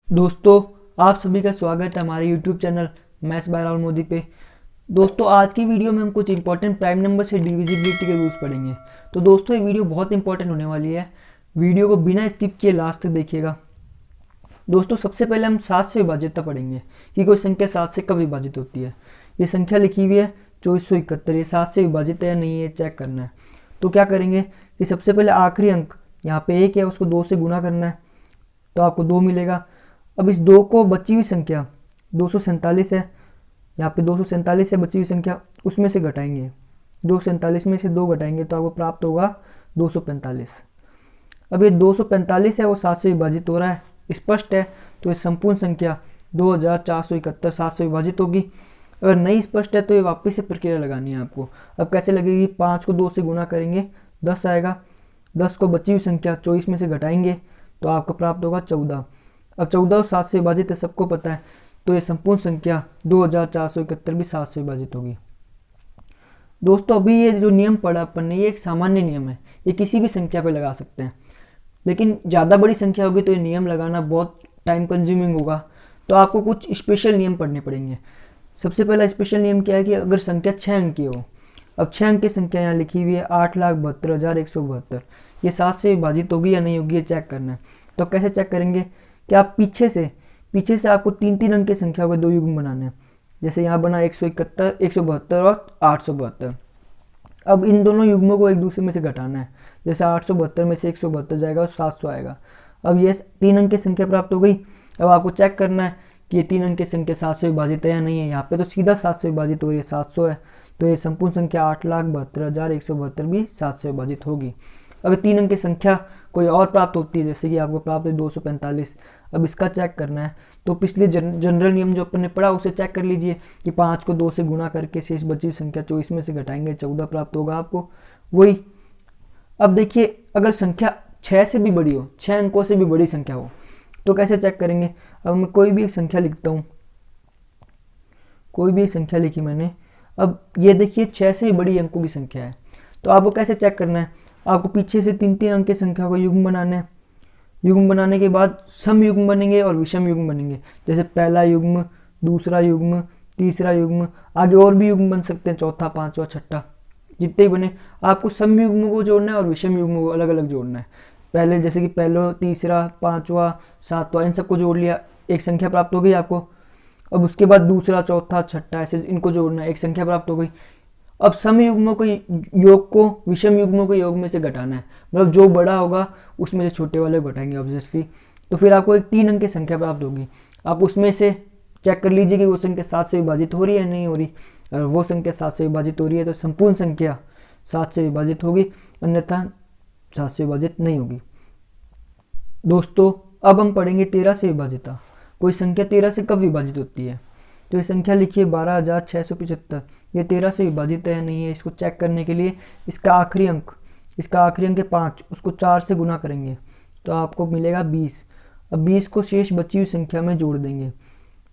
दोस्तों, आप सभी का स्वागत है हमारे YouTube channel maths by Rahul Modi पे। दोस्तों, आज की वीडियो में हम कुछ इंपॉर्टेंट प्राइम नंबर से डिविजिबिलिटी के रूल्स पढ़ेंगे। तो दोस्तों, ये वीडियो बहुत इंपॉर्टेंट होने वाली है। वीडियो को बिना स्किप किए लास्ट तक देखिएगा। दोस्तों, सबसे पहले हम 7 से विभाज्यता पढ़ेंगे कि कोई संख्या 7 से कब विभाजित होती है। ये संख्या लिखी हुई है 2471, ये 7 से विभाजित है या नहीं, ये चेक करना है। तो क्या करेंगे कि सबसे पहले आखिरी अंक यहाँ पे 1 है, उसको 2 से गुना करना है तो आपको 2 मिलेगा। अब इस 2 को बची हुई संख्या 247 है, यहाँ पे 247 है बची हुई संख्या, उसमें से घटाएंगे। 247 में से 2 घटाएंगे तो आपको प्राप्त होगा 245। अब ये 245 है वो 7 से विभाजित हो रहा है, स्पष्ट है। तो ये संपूर्ण संख्या 2471 7 से विभाजित होगी। अगर नहीं स्पष्ट है तो ये वापस से प्रक्रिया लगानी है आपको। अब कैसे लगेगी, 5 को 2 से गुना करेंगे 10 आएगा, 10 को बची हुई संख्या 24 में से घटाएंगे तो आपको प्राप्त होगा 14। अब 14 और 7 से विभाजित है, सबको पता है, तो ये संपूर्ण संख्या 2471 भी 7 से विभाजित होगी। दोस्तों, अभी ये जो नियम पढ़ा अपन ने, ये एक सामान्य नियम है, ये किसी भी संख्या पे लगा सकते हैं। लेकिन ज़्यादा बड़ी संख्या होगी तो ये नियम लगाना बहुत टाइम कंज्यूमिंग होगा, तो आपको कुछ स्पेशल नियम पढ़ने पड़ेंगे। सबसे पहला स्पेशल नियम क्या है कि अगर संख्या 6 अंक की हो। अब 6 अंक की संख्या यहाँ लिखी हुई है 8,72,172, ये 7 से विभाजित होगी या नहीं होगी, ये चेक करना है। तो कैसे चेक करेंगे कि आप पीछे से आपको 3 अंक की संख्या के 2 युग्म बनाने हैं। जैसे यहाँ बना 171, 172 और 872। अब इन दोनों युग्मों को एक दूसरे में से घटाना है। जैसे 872 में से 172 जाएगा और 700 आएगा। अब ये 3 अंक की संख्या प्राप्त हो गई। अब आपको चेक करना है कि ये 3 अंक की संख्या 7 से विभाजित है या नहीं है। यहाँ पे तो सीधा 7 से विभाजित हो रही है, 700 है, तो ये संपूर्ण संख्या 8,72,172 भी 7 से विभाजित होगी। अगर 3 अंक की संख्या कोई और प्राप्त होती है, जैसे कि आपको प्राप्त है 245, अब इसका चेक करना है। तो पिछले जनरल नियम जो अपन ने पढ़ा उसे चेक कर लीजिए कि 5 को 2 से गुना करके शेष बची हुई संख्या 24 में से घटाएंगे 14 प्राप्त होगा आपको, वही। अब देखिए, अगर संख्या 6 से भी बड़ी हो, 6 अंकों से भी बड़ी संख्या हो, तो कैसे चेक करेंगे। अब मैं कोई भी एक संख्या लिखता हूँ, कोई भी एक संख्या लिखी मैंने। अब ये देखिए 6 से भी बड़ी अंकों की संख्या है, तो आपको कैसे चेक करना है, आपको पीछे से 3 अंक की संख्या को युग्म बनाना है। युग्म बनाने के बाद सम युग्म बनेंगे और विषम युग्म बनेंगे। जैसे पहला युग्म, दूसरा युग्म, तीसरा युग्म, आगे और भी युग्म बन सकते हैं, चौथा, पांचवा, छठा, जितने ही बने। आपको सम युग्म को जोड़ना है और विषम युग्म को अलग अलग जोड़ना है। पहले जैसे कि पहला, तीसरा, पांचवा, सातवां, इन सबको जोड़ लिया, एक संख्या प्राप्त हो गई आपको। अब उसके बाद दूसरा, चौथा, छठा, ऐसे इनको जोड़ना है, एक संख्या प्राप्त हो गई। अब सम युग्मों को योग को विषम युग्मों के योग में से घटाना है, मतलब जो बड़ा होगा उसमें से छोटे वाले को घटाएंगे ऑब्वियसली। तो फिर आपको एक 3 अंक की संख्या प्राप्त होगी। आप उसमें से चेक कर लीजिए कि वो संख्या 7 से विभाजित हो रही है या नहीं हो रही। अगर वो संख्या 7 से विभाजित हो रही है तो संपूर्ण संख्या 7 से विभाजित होगी, अन्यथा 7 से विभाजित नहीं होगी। दोस्तों, अब हम पढ़ेंगे 13 से विभाजिता। कोई संख्या 13 से कब विभाजित होती है। तो ये संख्या लिखिए 12,675, ये 13 से विभाजित है या नहीं है। इसको चेक करने के लिए इसका आखिरी अंक है 5, उसको 4 से गुना करेंगे तो आपको मिलेगा 20। अब 20 को शेष बची हुई संख्या में जोड़ देंगे।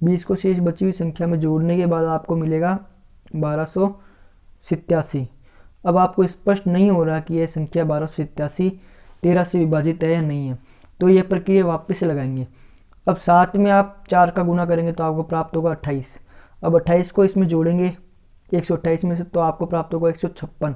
20 को शेष बची हुई संख्या में जोड़ने के बाद आपको मिलेगा 1287। अब आपको स्पष्ट नहीं हो रहा कि यह संख्या 1287 13 से विभाजित है या नहीं है, तो यह प्रक्रिया वापस से लगाएंगे। अब 7 में आप 4 का गुना करेंगे तो आपको प्राप्त होगा 28। अब 28 को इसमें जोड़ेंगे 128 में से, तो आपको प्राप्त होगा 156।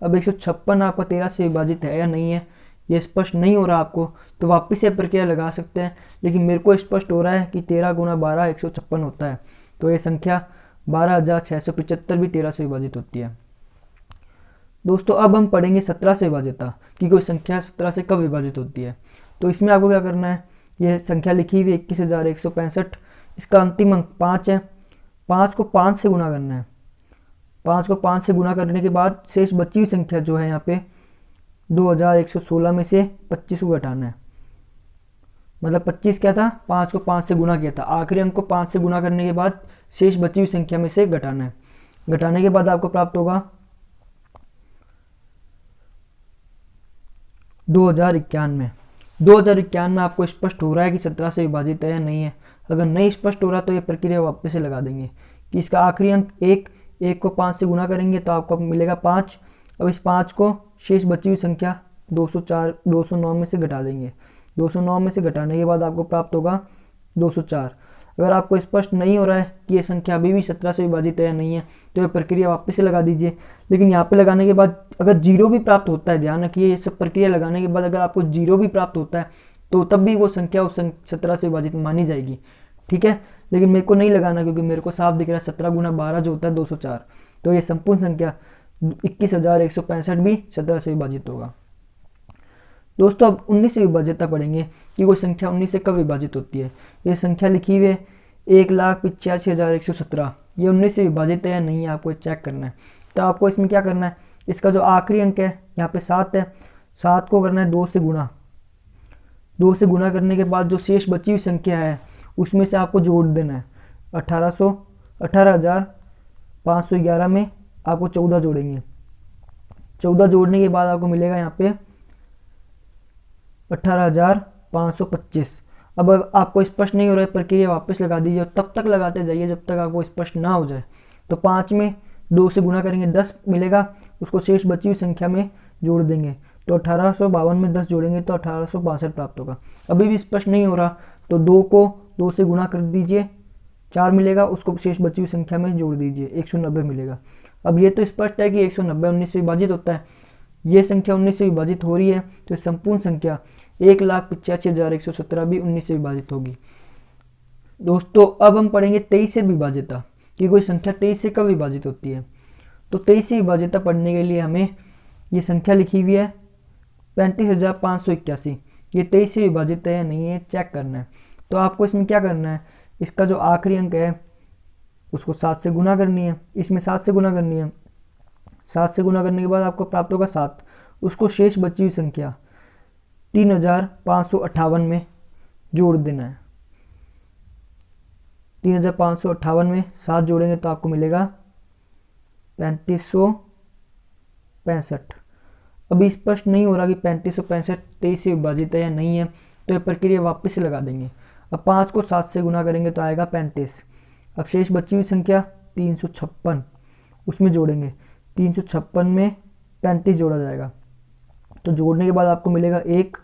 अब 156 आपका 13 से विभाजित है या नहीं है, ये स्पष्ट नहीं हो रहा आपको, तो वापस से प्रक्रिया लगा सकते हैं। लेकिन मेरे को स्पष्ट हो रहा है कि 13 गुना 12 156 होता है, तो ये संख्या 12,675 भी 13 से विभाजित होती है। दोस्तों, अब हम पढ़ेंगे 17 से विभाजिता कि कोई संख्या 17 से कब विभाजित होती है। तो इसमें आपको क्या करना है, यह संख्या लिखी हुई 21,165, इसका अंतिम अंक 5 है। 5 को 5 से गुना करना है। 5 को 5 से गुना करने के बाद शेष बची हुई संख्या जो है यहाँ पे 2116 में से 25 को घटाना है। मतलब 25 क्या था, 5 को 5 से गुना किया था, आखिरी अंक को 5 से गुना करने के बाद शेष बची हुई संख्या में से घटाना है। घटाने के बाद आपको प्राप्त होगा 2091। 2091 में आपको स्पष्ट हो रहा है कि 17 से विभाजित है या नहीं है। अगर नहीं स्पष्ट हो रहा तो ये प्रक्रिया वापस से लगा देंगे कि इसका आखिरी अंक 1 को 5 से गुना करेंगे तो आपको मिलेगा 5। अब इस 5 को शेष बची हुई संख्या 209 में से घटा देंगे। 209 में से घटाने के बाद आपको प्राप्त होगा 204। अगर आपको स्पष्ट नहीं हो रहा है कि ये संख्या अभी भी 17 से विभाजित है या नहीं है तो ये प्रक्रिया वापस से लगा दीजिए। लेकिन यहाँ पे लगाने के बाद अगर जीरो भी प्राप्त होता है, ध्यान रखिए ये सब प्रक्रिया लगाने के बाद अगर आपको जीरो भी प्राप्त होता है तो तब भी वो संख्या उस 17 से विभाजित मानी जाएगी, ठीक है। लेकिन मेरे को नहीं लगाना क्योंकि मेरे को साफ दिख रहा है 17 गुना 12 जो होता है 204, तो ये संपूर्ण संख्या 21,165 भी 17 से विभाजित होगा। दोस्तों अब 19 से विभाज्यता पढ़ेंगे कि कोई संख्या 19 से कब विभाजित होती है। ये संख्या लिखी हुई है 1,85,117, ये 19 से विभाजित है या नहीं है आपको चेक करना है। तो आपको इसमें क्या करना है, इसका जो आखिरी अंक है यहाँ पे 7 है, 7 को करना है 2 से गुणा। 2 से गुणा करने के बाद जो शेष बची हुई संख्या है उसमें से आपको जोड़ देना है 18,511 में आपको 14 जोड़ेंगे। 14 जोड़ने के बाद आपको मिलेगा यहाँ पे 18,525। अब आपको स्पष्ट नहीं हो रहा है प्रक्रिया वापस लगा दीजिए और तब तक लगाते जाइए जब तक आपको स्पष्ट ना हो जाए। तो 5 में 2 से गुणा करेंगे 10 मिलेगा, उसको शेष बची हुई संख्या में जोड़ देंगे तो 1852 में 10 जोड़ेंगे तो 1862 प्राप्त होगा। अभी भी स्पष्ट नहीं हो रहा तो 2 को 2 से गुणा कर दीजिए, 4 मिलेगा, उसको शेष बची हुई संख्या में जोड़ दीजिए 190 मिलेगा। अब ये तो स्पष्ट है कि 190 19 से विभाजित होता है, ये संख्या 19 से विभाजित हो रही है तो संपूर्ण संख्या 1,85,117 भी 19 से विभाजित होगी। दोस्तों अब हम पढ़ेंगे 23 से विभाज्यता कि कोई संख्या 23 से कब विभाजित होती है। तो 23 से विभाज्यता पढ़ने के लिए हमें ये संख्या लिखी हुई है 35,581, ये 23 से विभाजित है या नहीं है चेक करना है। तो आपको इसमें क्या करना है, इसका जो आखिरी अंक है उसको 7 से गुणा करनी है, इसमें 7 से गुणा करनी है। 7 से गुणा करने के बाद आपको प्राप्त होगा 7, उसको शेष बची हुई संख्या 3,558 में जोड़ देना है। 3,558 में 7 जोड़ेंगे तो आपको मिलेगा 3565। अभी स्पष्ट नहीं हो रहा कि 3565 23 से विभाजित है या नहीं है तो ये प्रक्रिया वापस से लगा देंगे। अब 5 को 7 से गुणा करेंगे तो आएगा 35। अब शेष बची हुई संख्या 356, उसमें जोड़ेंगे 356 में 35 जोड़ा जाएगा तो जोड़ने के बाद आपको मिलेगा 1,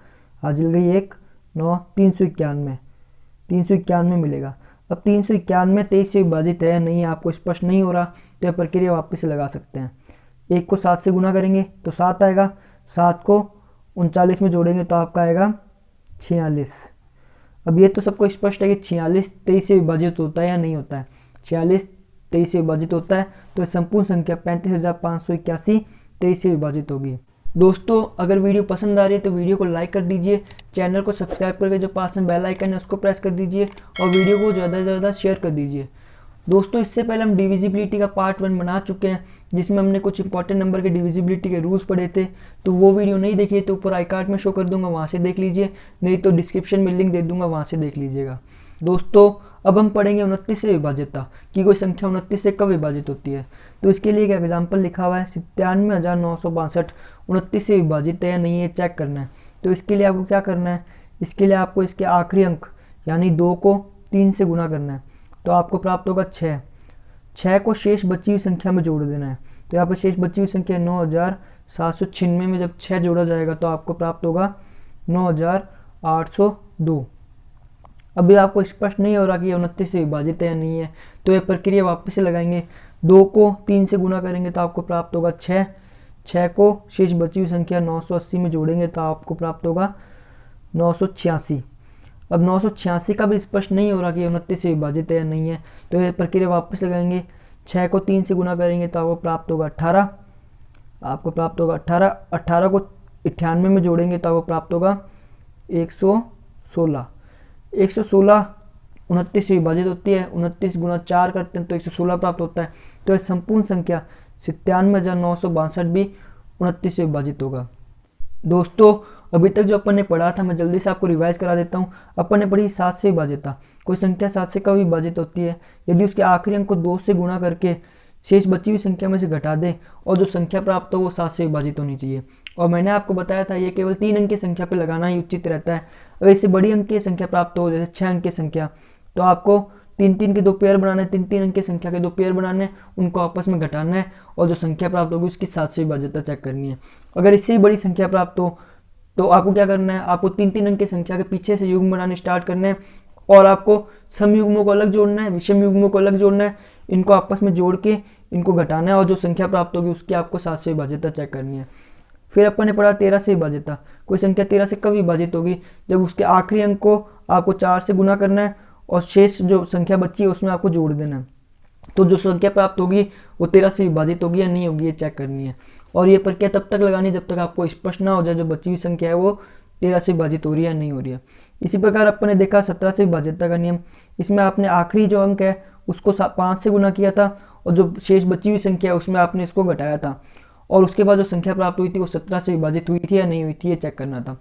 हाजिल गई 1, 9, 391 मिलेगा। अब 391 23 से विभाजित है या नहीं आपको स्पष्ट नहीं हो रहा तो यह प्रक्रिया वापस से लगा सकते हैं। 1 को 7 से गुणा करेंगे तो 7 आएगा, 7 को 39 में जोड़ेंगे तो आपका आएगा 46। अब ये तो सबको स्पष्ट है कि 46 23 से विभाजित होता है या नहीं होता है। 46 23 से विभाजित होता है तो संपूर्ण संख्या 35,581 23 से विभाजित होगी। दोस्तों अगर वीडियो पसंद आ रही है तो वीडियो को लाइक कर दीजिए, चैनल को सब्सक्राइब करके जो पास में बेल आइकन है उसको प्रेस कर दीजिए और वीडियो को ज़्यादा से ज़्यादा शेयर कर दीजिए। दोस्तों इससे पहले हम डिविजिबिलिटी का पार्ट 1 बना चुके हैं जिसमें हमने कुछ इंपॉर्टेंट नंबर के डिविजिबिलिटी के रूल्स पढ़े थे, तो वो वीडियो नहीं देखिए तो ऊपर आई कार्ड में शो कर दूंगा, वहाँ से देख लीजिए, नहीं तो डिस्क्रिप्शन में लिंक दे दूंगा, वहाँ से देख लीजिएगा। दोस्तों अब हम पढ़ेंगे 29 से विभाज्यता कि कोई संख्या 29 से कब विभाजित होती है। तो इसके लिए एक एग्जाम्पल लिखा हुआ है 97,962 29 से विभाजित है या नहीं है चेक करना है। तो इसके लिए आपको क्या करना है, इसके लिए आपको इसके आखिरी अंक यानी 2 को 3 से गुणा करना है तो आपको प्राप्त होगा 6। 6 को शेष बची हुई संख्या में जोड़ देना है तो यहाँ पर शेष बची हुई संख्या 9,796 में जब 6 जोड़ा जाएगा तो आपको प्राप्त होगा 9,802। अभी आपको स्पष्ट नहीं हो रहा कि 29 से विभाजित है या नहीं है तो यह प्रक्रिया वापस से लगाएंगे। 2 को 3 से गुणा करेंगे तो आपको प्राप्त होगा 6। 6 को शेष बची हुई संख्या 980 में जोड़ेंगे तो आपको प्राप्त होगा 986। अब 986 का भी स्पष्ट नहीं हो रहा कि 29 से विभाजित है या नहीं है तो यह प्रक्रिया वापस लगाएंगे। 6 को 3 से गुणा करेंगे तो आपको प्राप्त होगा 18, आपको प्राप्त होगा 18। 18 को 98 में जोड़ेंगे तो आपको प्राप्त होगा 116। 116 29 से विभाजित होती है, 29 गुना 4 करते हैं तो 116 प्राप्त होता है। तो यह संपूर्ण संख्या 97,962 भी 29 से विभाजित होगा। दोस्तों अभी तक जो अपन ने पढ़ा था मैं जल्दी से आपको रिवाइज करा देता हूँ। अपन ने पढ़ी 7 से विभाज्यता, कोई संख्या 7 से कब विभाजित होती है, यदि उसके आखिरी अंक को 2 से गुणा करके शेष बची हुई संख्या में से घटा दे और जो संख्या प्राप्त हो वो 7 से विभाजित होनी चाहिए। और मैंने आपको बताया था ये केवल 3 अंक की संख्या पर लगाना ही उचित रहता है। अगर इससे बड़ी अंक की संख्या प्राप्त हो जैसे 6 अंक की संख्या तो आपको 3-3 के 2 पेयर बनाने, 3-3 अंक की संख्या के 2 पेयर बनाने, उनको आपस में घटाना है और जो संख्या प्राप्त होगी उसकी 7 से विभाज्यता चेक करनी है। अगर इससे बड़ी संख्या प्राप्त हो तो आपको क्या करना है, आपको 3-3 अंक की संख्या के पीछे से युग्म बनाने स्टार्ट करने हैं और आपको सम युग्मों को अलग जोड़ना है, विषम युग्मों को अलग जोड़ना है, इनको आपस में जोड़ के इनको घटाना है और जो संख्या प्राप्त होगी उसकी आपको 7 से विभाज्यता चेक करनी है। फिर अपन ने पढ़ा 13 से विभाज्यता। कोई संख्या 13 से कब विभाजित होगी? जब उसके आखिरी अंक को आपको 4 से गुना करना है और शेष जो संख्या बची है उसमें आपको जोड़ देना है। तो जो संख्या प्राप्त होगी वो 13 से विभाजित होगी या नहीं होगी, ये चेक करनी है। और ये प्रक्रिया तब तक लगानी जब तक आपको स्पष्ट ना हो जाए जो बची हुई संख्या है वो 13 से विभाजित हो रही है या नहीं हो रही है। इसी प्रकार अपन ने देखा 17 से विभाज्यता का नियम। इसमें आपने आखिरी जो अंक है उसको 5 से गुना किया था और जो शेष बची हुई संख्या है उसमें आपने इसको घटाया था और उसके बाद जो संख्या प्राप्त हुई थी वो 17 से विभाजित हुई थी या नहीं हुई थी, ये चेक करना था।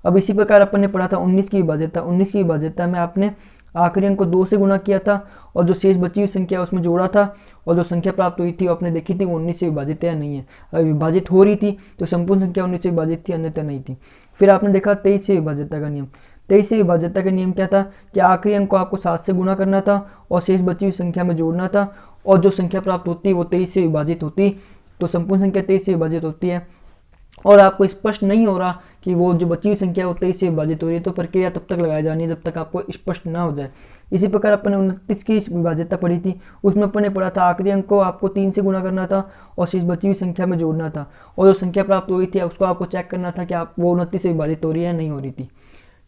अब इसी प्रकार अपन ने पढ़ा था 19 की विभाज्यता। 19 की विभाज्यता में आपने आखिरी अंक को 2 से गुना किया था और जो शेष बची हुई संख्या उसमें जोड़ा था और जो संख्या प्राप्त हुई थी आपने देखी थी वो 19 से विभाजित है या नहीं है। अगर विभाजित हो रही थी तो संपूर्ण संख्या 19 से विभाजित थी, अन्यथा नहीं थी। फिर आपने देखा 23 से विभाज्यता का नियम। 23 से विभाज्यता का नियम क्या था कि आखिरी अंक को आपको 7 से गुना करना था और शेष बची हुई संख्या में जोड़ना था और जो संख्या प्राप्त होती वो 23 से विभाजित होती, तो संपूर्ण संख्या 23 से विभाजित होती है और आपको स्पष्ट नहीं हो रहा कि वो जो बची हुई संख्या वो 23 से विभाजित हो रही है, तो प्रक्रिया तब तक लगाई जानी है जब तक आपको स्पष्ट ना हो जाए। इसी प्रकार अपन ने 29 की विभाज्यता पढ़ी थी। उसमें अपन ने पढ़ा था आखिरी अंक को आपको 3 से गुना करना था और शेष बची हुई संख्या में जोड़ना था और जो संख्या प्राप्त हुई थी उसको आपको चेक करना था कि आप वो 29 से विभाजित हो रही है या नहीं हो रही थी।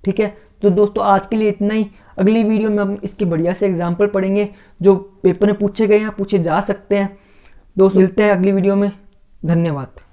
ठीक है, तो दोस्तों आज के लिए इतना ही। अगली वीडियो में हम इसके बढ़िया से एग्जाम्पल पढ़ेंगे जो पेपर में पूछे गए हैं, पूछे जा सकते हैं। दोस्त मिलते हैं अगली वीडियो में। धन्यवाद।